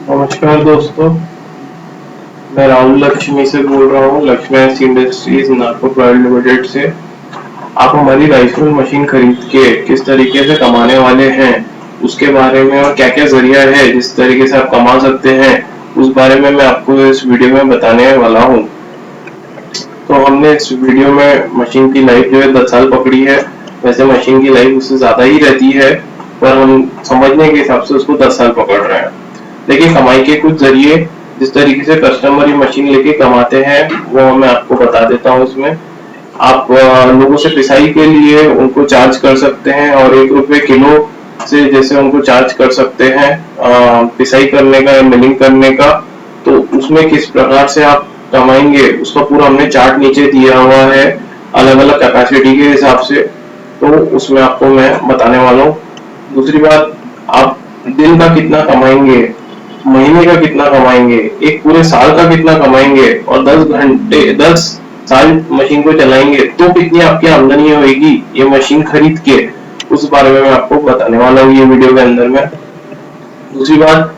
नमस्कार दोस्तों, मैं राहुल लक्ष्मी से बोल रहा हूँ, Lakshmi industries Nagpur private limited से। आप हमारी राइस मिल मशीन खरीद के किस तरीके से कमाने वाले हैं उसके बारे में और क्या क्या जरिया है जिस तरीके से आप कमा सकते हैं उस बारे में मैं आपको इस वीडियो में बताने वाला हूँ। तो हमने इस वीडियो में मशीन की लाइफ जो है 10 साल पकड़ी है। वैसे मशीन की लाइफ उससे ज्यादा ही रहती है, पर हम समझने के हिसाब से उसको 10 साल पकड़ रहे हैं। देखिए, कमाई के कुछ जरिए जिस तरीके से कस्टमर ये मशीन लेके कमाते हैं वो मैं आपको बता देता हूँ। इसमें आप लोगों से पिसाई के लिए उनको चार्ज कर सकते हैं और 1 रुपए किलो से जैसे उनको चार्ज कर सकते हैं पिसाई करने का या मिलिंग करने का। तो उसमें किस प्रकार से आप कमाएंगे उसका पूरा हमने चार्ट नीचे दिया हुआ है अलग अलग कैपेसिटी के हिसाब से, तो उसमें आपको मैं बताने वाला हूँ। दूसरी बात, आप दिन का कितना कमाएंगे, महीने का कितना कमाएंगे, एक पूरे साल का कितना कमाएंगे और 10 साल मशीन को चलाएंगे तो कितनी आपकी आमदनी होगी ये मशीन खरीद के, उस बारे में मैं आपको बताने वाला हूँ ये वीडियो के अंदर में। दूसरी बात,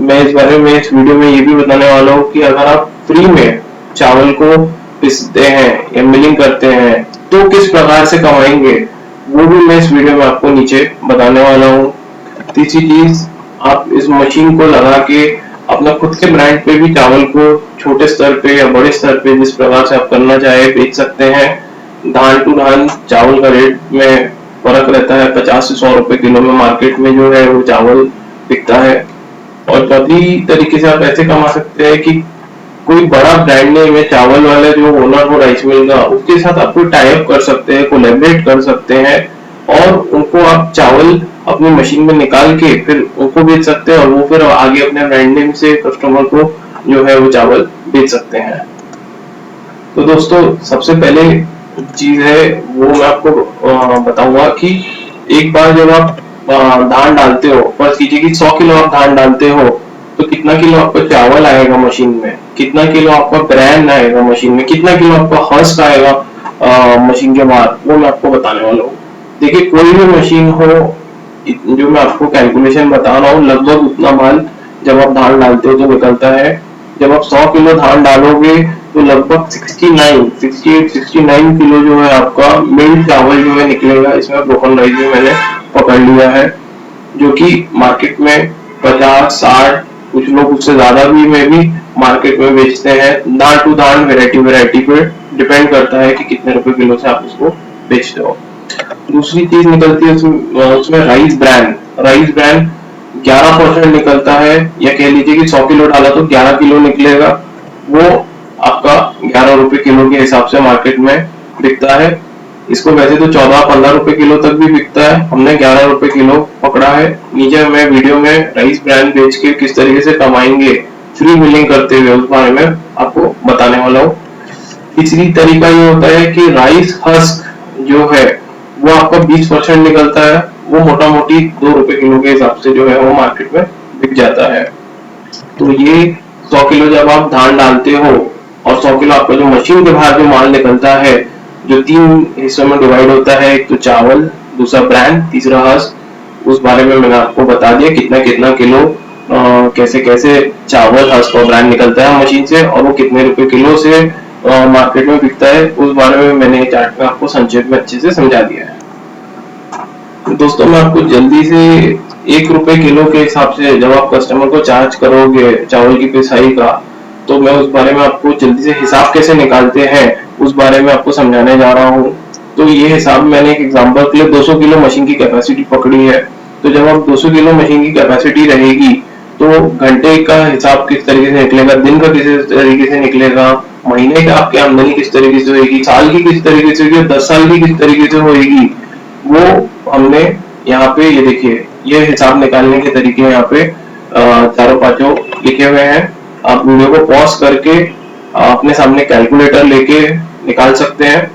मैं इस बारे में इस वीडियो में ये भी बताने वाला हूँ कि अगर आप फ्री में चावल को पीसते हैं या मिलिंग करते हैं तो किस प्रकार से कमाएंगे, वो भी मैं इस वीडियो में आपको नीचे बताने वाला हूँ। तीसरी चीज, आप इस मशीन को लगा के अपना खुद के ब्रांड पे भी चावल को छोटे स्तर पे या बड़े स्तर पे जिस प्रकार से आप करना चाहे बेच सकते हैं। धान टू धान चावल का रेट में फर्क रहता है, 50 से 100 रुपए किलो में मार्केट में जो है वो चावल बिकता है। और चौथी तरीके से आप ऐसे कमा सकते हैं कि कोई बड़ा ब्रांड नेम है चावल वाला जो ओनर हो राइस मिल का, उसके साथ आप कोई टाई अप कर सकते हैं, कोलैबोरेट कर सकते हैं और उनको आप चावल अपनी मशीन में निकाल के फिर उनको बेच सकते हैं और वो फिर आगे अपने ब्रांड नेम से कस्टमर को जो है वो चावल बेच सकते हैं। तो दोस्तों, सबसे पहले चीज है वो मैं आपको बताऊंगा कि एक बार जब आप धान डालते हो, फर्स्ट कीजिए कि 100 किलो आप धान डालते हो तो कितना किलो आपका चावल आएगा मशीन में, कितना किलो आपका ब्रांड आएगा मशीन में, कितना किलो आपका हर्स्ट आएगा मशीन के बाद, वो मैं आपको बताने वाला हूँ। देखिए, कोई भी मशीन हो, जो मैं आपको कैलकुलेशन बता रहा हूँ, लगभग उतना माल जब आप धान डालते हो तो निकलता है। जब आप 100 किलो धान डालोगे तो लगभग 69 किलो जो है आपका मिल्ड चावल जो है निकलेगा। इसमें ब्रोकन राइस भी मैंने पकड़ लिया है जो कि मार्केट में 50-60, कुछ लोग उससे ज्यादा भी मार्केट में बेचते हैं। दान टू दान वेराइटी पे डिपेंड करता है कि कितने रुपए किलो से आप उसको बेचते हो। दूसरी चीज निकलती है उसमें राइस ब्रांड 11% निकलता है, या कह लीजिए कि 100 किलो डाला तो 11 किलो निकलेगा। वो आपका 11 रुपए किलो के हिसाब से मार्केट में बिकता है। इसको वैसे तो 14-15 रुपए किलो तक भी बिकता है, हमने 11 रुपए किलो पकड़ा है। नीचे मैं वीडियो में राइस ब्रांड बेच के किस तरीके से कमाएंगे फ्री मिलिंग करते हुए उस बारे में आपको बताने वाला हूँ। तीसरी तरीका ये होता है कि राइस हस्क जो है वो आपका 20% निकलता है, वो मोटा मोटी 2 रुपए किलो के हिसाब से जो है वो मार्केट में बिक जाता है। तो ये 100 किलो जब आप धान डालते हो और 100 किलो आपका जो मशीन के बाहर जो माल निकलता है, जो 3 हिस्सों में डिवाइड होता है, एक तो चावल, दूसरा ब्रांड, तीसरा हस्क, उस बारे में मैंने आपको बता दिया कितना कितना किलो कैसे कैसे चावल हस्क और ब्रांड निकलता है मशीन से और वो कितने रुपए किलो से मार्केट में बिकता है, उस बारे में मैंने चार्ट में आपको संक्षेप में अच्छे से समझा दिया है। तो दोस्तों, मैं आपको जल्दी से 1 रुपए किलो के हिसाब से जब आप कस्टमर को चार्ज करोगे चावल की पिसाई का, तो मैं उस बारे में आपको जल्दी से हिसाब कैसे निकालते हैं उस बारे में आपको समझाने जा रहा हूँ। तो ये हिसाब मैंने एक एग्जांपल के लिए 200 किलो मशीन की कैपेसिटी पकड़ी है। तो जब आप 200 किलो मशीन की कैपेसिटी रहेगी तो घंटे का हिसाब किस तरीके से निकलेगा, दिन का किस तरीके से निकलेगा, महीने का आपकी आमदनी किस तरीके से होगी, साल की किस तरीके से होगी, 10 साल की किस तरीके से होगी, वो हमने यहाँ पे ये देखिए ये हिसाब निकालने के तरीके यहाँ पे चारों पांचों लिखे हुए हैं। आप वीडियो को पॉज करके अपने सामने कैलकुलेटर लेके निकाल सकते हैं।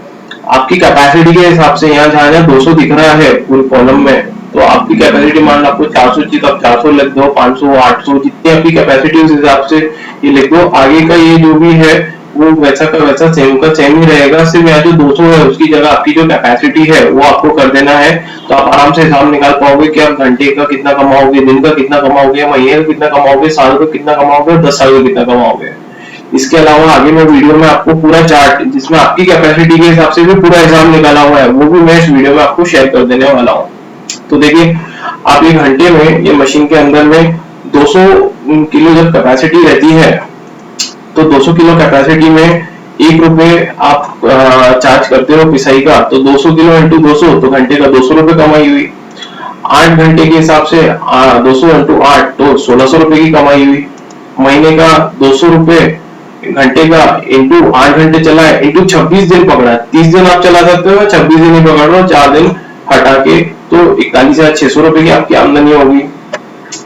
आपकी कैपेसिटी के हिसाब से यहाँ जहाँ 200 दिख रहा है पूरे कॉलम में, तो आपकी कैपेसिटी मान लो आपको 400 चाहिए तो आप 400 लिख दो, 500, 800, जितनी आपकी कैपेसिटी उस हिसाब से ये लिख दो। आगे का ये जो भी है वो वैसा का वैसा सेम का सेम ही रहेगा, सिर्फ यहाँ जो 200 है उसकी जगह आपकी जो कैपेसिटी है वो आपको कर देना है। तो आप आराम से हिसाब निकाल पाओगे कि आप घंटे का कितना कमाओगे, दिन का कितना कमाओगे, महीने का कितना कमाओगे, साल का कितना कमाओगे, 10 साल का कितना कमाओगे। इसके अलावा आगे मैं वीडियो में आपको पूरा चार्ट जिसमें आपकी कैपेसिटी के हिसाब से भी पूरा हिसाब निकाला हुआ है वो भी मैं इस वीडियो में आपको शेयर कर देने वाला हूँ। तो देखिए, आप एक घंटे में ये मशीन के अंदर में 200 किलो जब कैपेसिटी रहती है तो 200 किलो कैपेसिटी में 1 रुपए आप चार्ज करते हो पिसाई का, तो 200 किलो इंटू 200 तो घंटे का 200 रुपए कमाई हुई। 8 घंटे के हिसाब से 200 इंटू 8 तो 1600 रुपए की कमाई हुई। महीने का 200 रुपए घंटे का इंटू 8 घंटे चला है इंटू 26 दिन पकड़ा, 30 दिन आप चला सकते हो, 26 दिन ही पकड़ लो, 4 दिन हटा के, तो 41,600 रुपए की आपकी आमदनी होगी।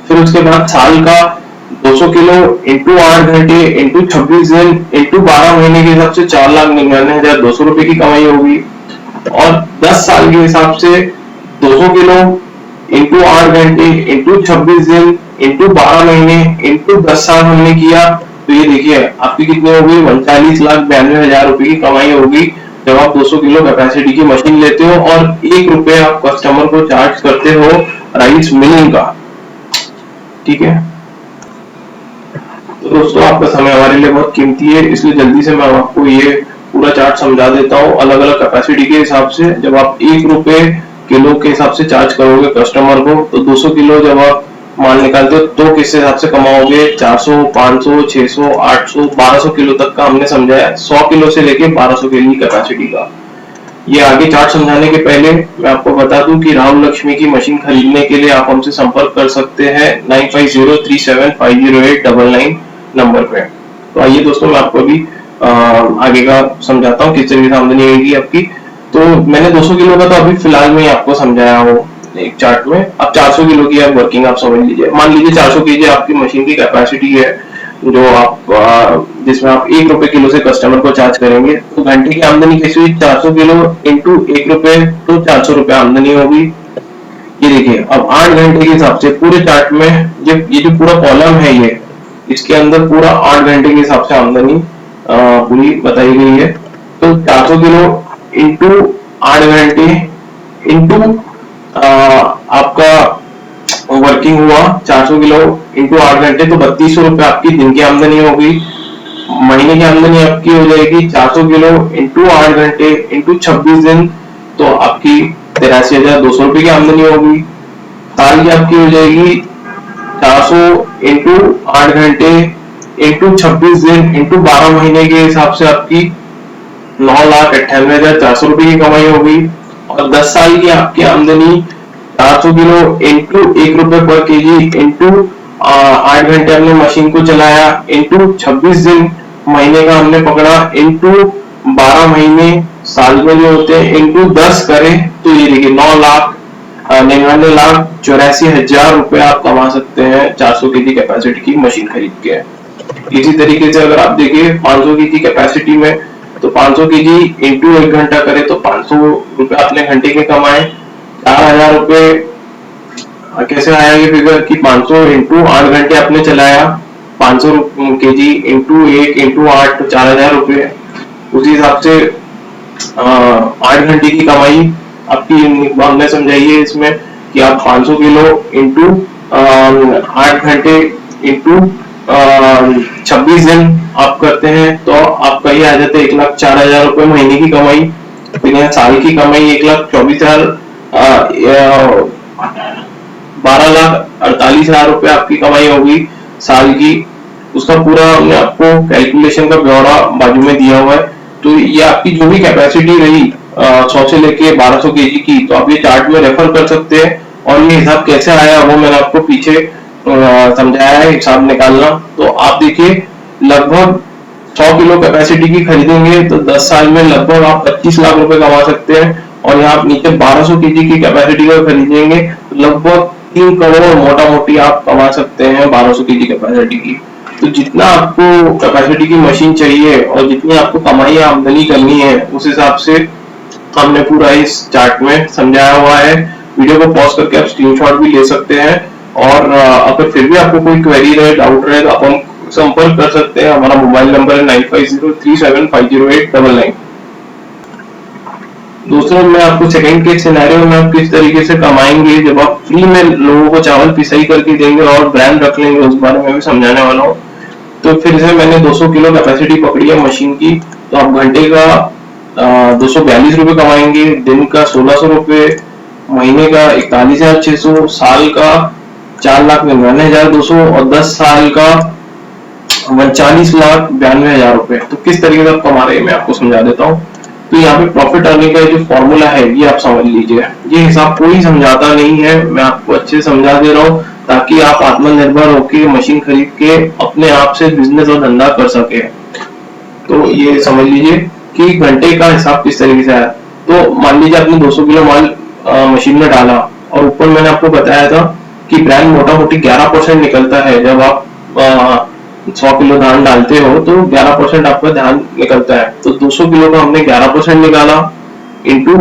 फिर उसके बाद साल का 200 किलो इंटू 8 घंटे इंटू 26 दिन इंटू 12 महीने के हिसाब से 4,99,200 रुपए की कमाई होगी। और 10 साल के हिसाब से 200 किलो इंटू 8 घंटे इंटू 26 दिन इंटू 12 महीने इंटू 10 साल हमने किया, तो ये देखिए आपकी कितनी होगी, 39,92,000 रुपए की कमाई होगी जब आप 200 किलो कैपेसिटी की मशीन लेते हो और 1 रुपए आप कस्टमर को चार्ज करते हो राइस मिलिंग का। ठीक है, तो दोस्तों आपका समय हमारे लिए बहुत कीमती है, इसलिए जल्दी से मैं आपको ये पूरा चार्ट समझा देता हूँ अलग अलग कैपेसिटी के हिसाब से। जब आप 1 रुपए किलो के हिसाब से चार्ज करोगे कस्टमर को, तो 200 किलो जब आप माल निकालते हो तो किस हिसाब से कमाओगे, 400, 500, 600, 800, 1200 किलो तक का हमने समझाया, 100 किलो से लेके 1200 किलो की कैपेसिटी का। ये आगे चार्ट समझाने के पहले मैं आपको बता दूं कि राहुल लक्ष्मी की मशीन खरीदने के लिए आप हमसे संपर्क कर सकते हैं 9503750899 नंबर पे। तो आइए दोस्तों, मैं आपको अभी आगे का समझाता हूँ किस तरीके से आमदनी होगी आपकी। तो मैंने 200 किलो का तो अभी फिलहाल में आपको समझाया हूँ एक चार्ट में। अब 400 किलो की आप वर्किंग आप समझ लीजिए। मान लीजिए 400 केजी आपकी मशीन की कैपेसिटी है, जो आप जिसमें आप 1 रुपए किलो से कस्टमर को चार्ज करेंगे, तो घंटे की आमदनी कैसी हुई, 400 किलो इंटू 1 रुपए तो 400 रुपए आमदनी होगी। ये देखिए, अब 8 घंटे के हिसाब से पूरे चार्ट में ये जो पूरा कॉलम है ये, इसके अंदर पूरा 8 घंटे के हिसाब से आमदनी पूरी बताई गई है। तो 400 किलो इंटू 8 घंटे इंटू आपका वर्किंग हुआ 400 किलो इंटू 8 घंटे, तो 3200 रुपए आपकी दिन की आमदनी होगी। महीने की आमदनी आपकी हो जाएगी 400 किलो इंटू 8 घंटे इंटू 26 दिन, तो आपकी 83,200 रुपए की आमदनी होगी। साल की आपकी हो जाएगी 400 इंटू 8 घंटे इंटू 26 दिन इंटू 12 महीने के हिसाब से आपकी 9,98,400 रुपए की कमाई होगी। और 10 साल की आपकी आमदनी 400 किलो इंटू 1 रुपए पर केजी इंटू 8 घंटे हमने मशीन को चलाया इंटू 26 दिन महीने का हमने पकड़ा इंटू 12 महीने साल में जो होते हैं इंटू 10 करें, तो ये देखिए 9,99,84,000 रुपए आप कमा सकते हैं 400 केजी कैपेसिटी की मशीन खरीद के। इसी तरीके से अगर आप देखिए 500 केजी कैपेसिटी में, तो 500 केजी इंटू 1 घंटा करे तो 500 रुपए आपने घंटे के कमाए। 4,000 रुपए कैसे आया ये फिगर कि 500 इंटू 8 घंटे आपने चलाया, 500 केजी इंटू 1 इंटू 8 तो 4,000 रुपए। उसी हिसाब से 8 घंटे की कमाई आपकी हमने समझाई है इसमें कि आप 500 किलो इंटू 8 घंटे इंटू 26 दिन आप करते हैं, तो आपका ये आ जाता है 1,04,000 रुपए महीने की कमाई। फिर यहाँ साल की कमाई 1,24,000 12,48,000 रुपए आपकी कमाई होगी साल की। उसका पूरा हमने आपको कैलकुलेशन का ब्यौरा बाजू में दिया हुआ है। तो ये आपकी जो भी कैपेसिटी रही 100 से लेके 1200 केजी की, तो आप ये चार्ट में रेफर कर सकते हैं। और ये हिसाब कैसे आया वो मैंने आपको पीछे समझाया है हिसाब निकालना। तो आप देखिए, लगभग 100 किलो कैपेसिटी की खरीदेंगे तो 10 साल में लगभग आप 25 लाख रुपए कमा सकते हैं। और यहाँ आप नीचे 1200 केजी की कैपेसिटी का खरीदेंगे तो लगभग 3 करोड़ मोटा मोटी आप कमा सकते हैं 1200 केजी कैपेसिटी की। तो जितना आपको कैपेसिटी की मशीन चाहिए और जितनी आपको कमाई आमदनी करनी है, उस हिसाब से हमने पूरा इस चार्ट में समझाया हुआ है। वीडियो को पॉज करके आप स्क्रीनशॉट भी ले सकते हैं। और अगर फिर भी आपको कोई क्वेरी रहे, डाउट रहे, तो आप हम संपर्क कर सकते हैं। हमारा मोबाइल नंबर है 9503750899। दूसरा, मैं आपको सेकंड के सिनेरियो में आप किस तरीके से कमाएंगे जब आप फ्री में लोगों को चावल पिसाई करके देंगे और ब्रांड रख लेंगे, उस बारे में भी समझाने वाला हूँ। तो फिर से मैंने 200 किलो कैपेसिटी पकड़ी है मशीन की, तो आप घंटे का 242 रुपए कमाएंगे, दिन का 1600 रुपए, महीने का 41,600, साल का 4,99,200 और 10 साल का 39,92,000 रुपए। तो किस तरीके से आप कमा रहे हैं मैं आपको समझा देता हूँ। तो यहाँ पे प्रॉफिट अर्निंग का जो फॉर्मूला है ये आप समझ लीजिए। ये हिसाब कोई समझाता नहीं है, मैं आपको अच्छे से समझा दे रहा हूँ ताकि आप आत्मनिर्भर होकर मशीन खरीद के अपने आप से बिजनेस और धंधा कर सके। तो ये समझ लीजिए कि घंटे का हिसाब किस तरीके से है। तो मान लीजिए आपने 200 किलो माल मशीन में डाला और ऊपर मैंने आपको बताया था कि ब्रांड मोटा मोटी 11% निकलता है। जब आप 100 किलो धान डालते हो तो 11% आपका धान निकलता है। तो 200 किलो का हमने 11% निकाला इंटू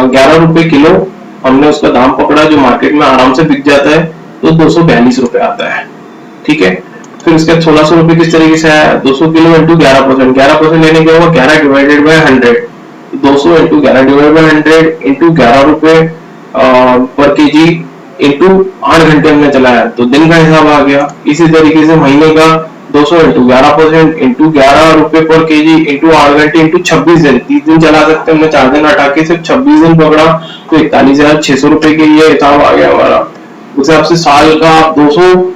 11 रुपए किलो हमने उसका दाम पकड़ा, जो मार्केट में आराम से बिक जाता है, तो 242 रुपए आता है। ठीक है, फिर उसके 1600 रुपए किस तरीके से आया, 200 किलो इंटू 11%, 11% लेने क्या होगा 11 divided by 100, 200 into 11 divided by 100 into 11 रुपए पर केजी इंटू 8 घंटे हमने चलाया तो दिन का हिसाब आ गया। इसी तरीके से महीने का 200 इंटू 11% इंटू 11 रुपए पर केजी इंटू 8 घंटे इंटू 26 दिन, 30 दिन चला सकते हैं, हमने 4 दिन हटा के सिर्फ 26 दिन पकड़ा तो 41,600 रुपए के ये हिसाब आ गया हमारा। उस हिसाब से साल का 200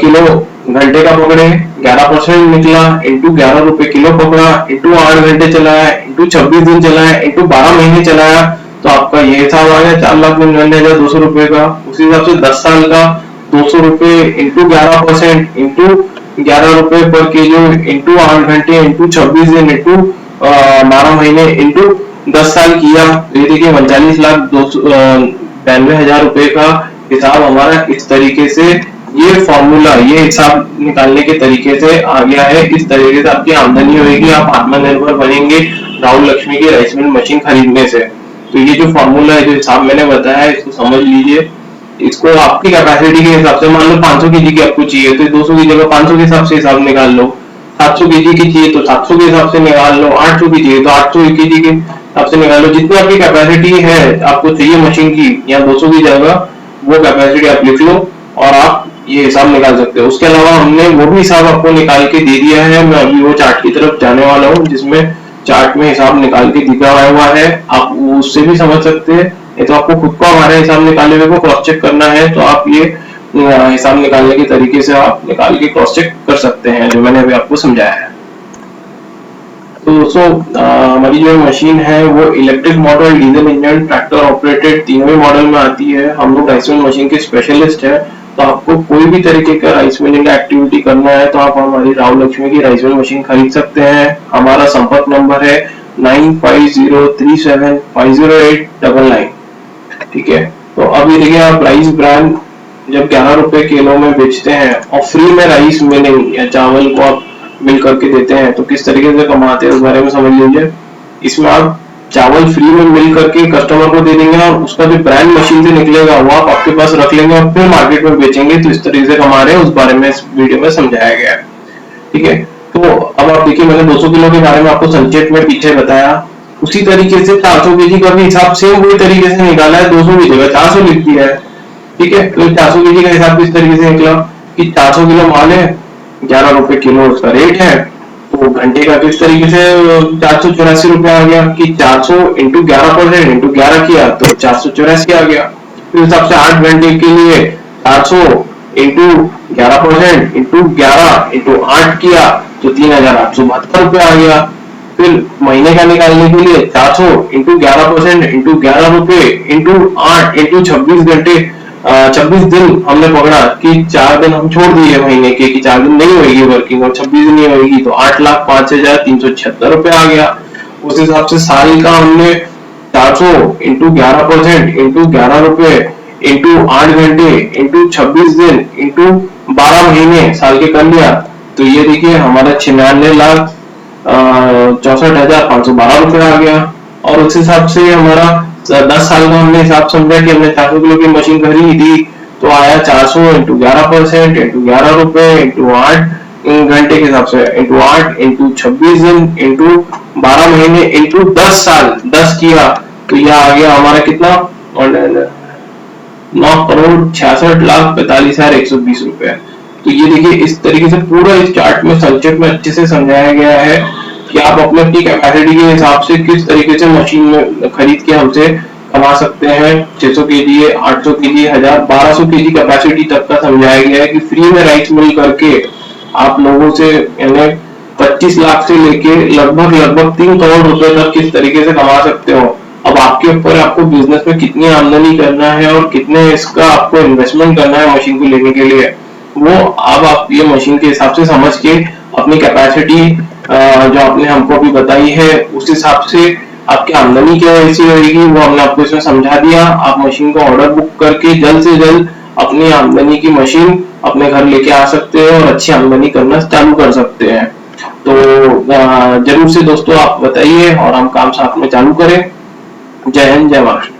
किलो घंटे का पकड़े, 11% निकला इंटू 11 रुपए किलो पकड़ा इंटू 8 घंटे चलाया इंटू 26 दिन चलाया इंटू 12 महीने चलाया तो आपका ये हिसाब आ गया 4,99,200 रुपए का। उसी हिसाब से 10 साल का 200 रुपए इंटू 11% इंटू 11 रुपए पर केजी इंटू 8 घंटे इंटू 26 दिन इंटू 12 महीने इंटू 10 साल किया। ये देखिए 39,92,000 रुपए का हिसाब हमारा इस तरीके से, ये फॉर्मूला, ये हिसाब निकालने के तरीके से आ गया है। इस तरीके से आपकी आमदनी होगी, आप आत्मनिर्भर बनेंगे राहुल लक्ष्मी की राइस मिल मशीन खरीदने से। तो ये जो फॉर्मूला है, जो हिसाब मैंने बताया है, इसको समझ लीजिए। इसको आपकी कैपेसिटी के हिसाब से, मान लो 500 केजी की आपको चाहिए तो 200 की जगह 500 के हिसाब से हिसाब निकाल लो, 700 केजी की चाहिए तो 700 के हिसाब से निकाल लो, 800 की चाहिए तो 800 केजी के हिसाब से निकाल लो। जितनी आपकी कैपेसिटी है आपको चाहिए मशीन की, या 200 की जगह वो कैपेसिटी आप लिख लो और आप ये हिसाब निकाल सकते हो। उसके अलावा हमने वो भी हिसाब आपको निकाल के दे दिया है। मैं अभी वो चार्ट की तरफ जाने वाला हूँ जिसमें चार्ट में हिसाब निकाल के दिखा हुआ है, आप उससे भी समझ सकते हैं। ये तो आपको खुद को हमारे हिसाब निकालने में क्रॉस चेक करना है तो आप ये हिसाब निकालने के तरीके से आप निकाल के क्रॉस चेक कर सकते हैं, जो मैंने अभी आपको समझाया है। तो दोस्तों हमारी जो मशीन है वो electric model, diesel engine, tractor operated तीनों ही मॉडल में आती है। हम लोग राइस मिल मशीन के स्पेशलिस्ट है, तो आपको कोई भी तरीके का राइस मिलिंग का एक्टिविटी करना है तो आप हमारी राहुल लक्ष्मी की राइस मिल मशीन खरीद सकते हैं। हमारा संपर्क नंबर है 9503750899। ठीक है, तो अभी देखिए आप राइस ब्रांड जब 11 रुपए किलो में बेचते हैं और फ्री में राइस मिलिंग या चावल को आप मिल करके देते हैं तो किस तरीके से कमाते हैं उस बारे में समझ लीजिए। इसमें आप चावल फ्री में मिल करके कस्टमर को दे देंगे और उसका जो ब्रांड मशीन से निकलेगा वो आप आपके पास रख लेंगे और फिर मार्केट में बेचेंगे। तो इस तरीके से कमा रहे हैं, उस बारे में इस वीडियो में समझाया गया है। ठीक है, तो अब आप देखिए मैंने 200 किलो के बारे में आपको संक्षेप में पीछे बताया, उसी तरीके से 400 केजी का भी हिसाब सेम वही तरीके से निकाला है। 200 की जगह 400 लिख दिया है। ठीक है, तो 400 केजी का हिसाब किस तरीके से निकला कि 400 किलो माल है, 11 रुपए किलो उसका रेट है, तो घंटे का किस तरीके से 484 रुपए आ गया कि 400 इंटू 11% इंटू 11 किया तो 484 आ गया। फिर हिसाब से 8 घंटे के लिए 400 इंटू 11% इंटू 11 इंटू 8 किया तो 3,872 रुपए आ गया। फिर महीने का निकालने के लिए 400 इंटू 11% इंटू 11 रुपए इंटू 8 इंटू 26 घंटे 26 दिन हमने पकड़ा कि 4 दिन हम छोड़ दिए महीने के कि 4 दिन नहीं होगी वर्किंग और 26 दिन नहीं होगी तो 8,05,376 रुपए आ गया। उस हिसाब से साल का हमने 400 इंटू 11% इंटू 11 रुपए इंटू 8 घंटे इंटू 26 दिन इंटू 12 महीने साल के कर लिया तो ये देखिए हमारा 96,64,512 रुपए आ गया। और उस हिसाब से हमारा 10 साल का हमने हिसाब समझा कि हमने 400 किलो की मशीन खरीदी तो आया 400 इंटू 11% इंटू 11 रुपए इंटू 8 घंटे के हिसाब से इंटू 8 इंटू 26 दिन इंटू 12 महीने इंटू 10 साल 10 किया तो यह आ गया हमारा कितना 9,66,45,120 रुपए। तो ये देखिए इस तरीके से पूरा इस चार्ट में संक्षिप्त में अच्छे से समझाया गया है कि आप अपने अपनी कैपेसिटी के हिसाब से किस तरीके से मशीन में खरीद के हमसे कमा सकते हैं। 600 केजी, 800 केजी, 1000, 1200 केजी कैपेसिटी तक का समझाया गया है कि फ्री में राइस मिल करके आप लोगों से यानी 25 लाख से लेके लगभग 3 करोड़ रुपए तक किस तरीके से कमा सकते हो। अब आपके ऊपर आपको बिजनेस में कितनी आमदनी करना है और कितने इसका आपको इन्वेस्टमेंट करना है मशीन को लेने के लिए, वो अब आप ये मशीन के हिसाब से समझ के अपनी कैपेसिटी जो आपने हमको अभी बताई है उस हिसाब से आपकी आमदनी क्या ऐसी रहेगी वो हमने आपको इसमें समझा दिया। आप मशीन का ऑर्डर बुक करके जल्द से जल्द अपनी आमदनी की मशीन अपने घर लेके आ सकते हैं और अच्छी आमदनी करना चालू कर सकते हैं। तो जरूर से दोस्तों आप बताइए और हम काम साथ में चालू करें। जय हिंद, जय महाराष्ट्र।